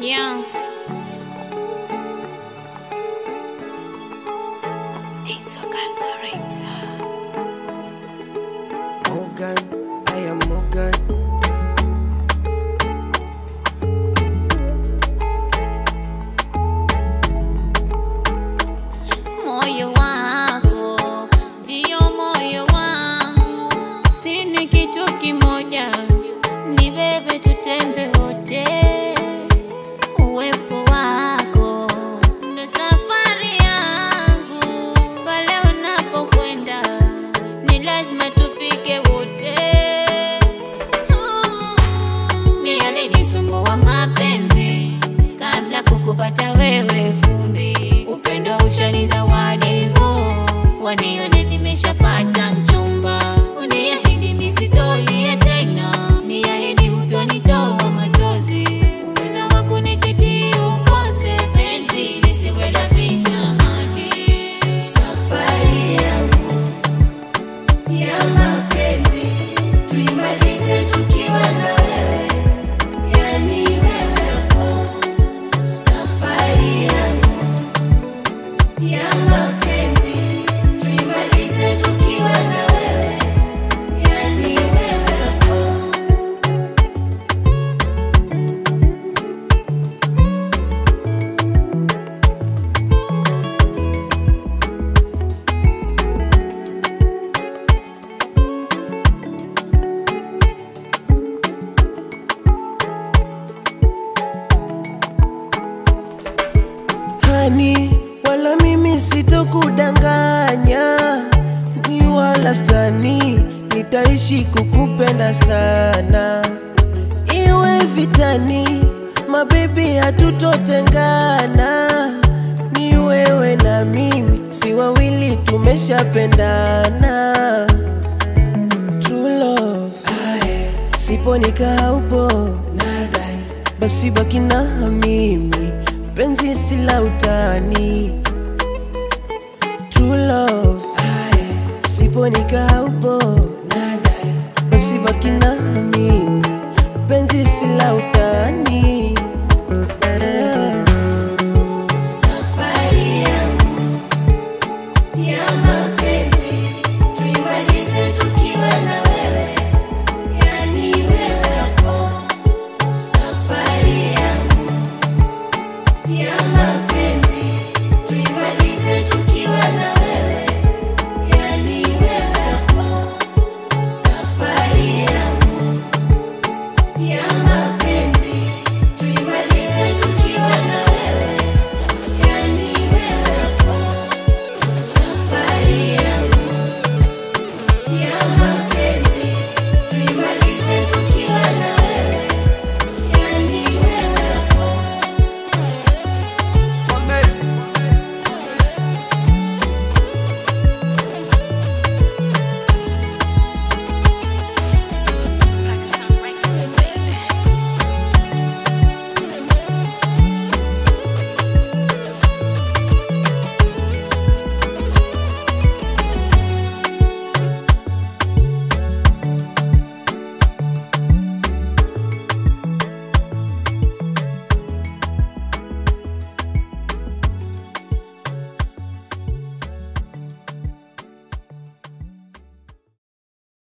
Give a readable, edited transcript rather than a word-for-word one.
Yeah. It's Morgan Marita. Morgan, I am Morgan. Moyo wako ndio moyo wangu, sina kitu kimoja, ni bebe tutembe wote. Uwepo wako ndo safari yangu, pale unapokwenda ni lazima tufike wote. Ni yale nisumbua mapenzi kabla kukupata wewe fundi. Upendo ushanizawadi hivyo, wanione nimeshapata mchumba. Uniahidi misitolia tena, niahidi hutonitoa machozi. Uweza wa kunichiti ukose penzi, nisiwe na vita hadi safari yangu ya mapenzi tuimalize tukiwa na wewe, yani wewe hapo. Safari yangu ya mapenzi tuimalize tukiwa na wewe, yani wewe hapo. Hani, wala mimi sitokudanganya, ni wala stani, nitaishi kukupenda sana. Iwe vitani, mabibi hatutotengana. Ni wewe na mimi, si wawili tumeshapendana. True love, sipo nikaa upo, basi baki na mimi, penzi si la utani. True love, sipo nikaa upo, basi baki na mimi, penzi si la utani.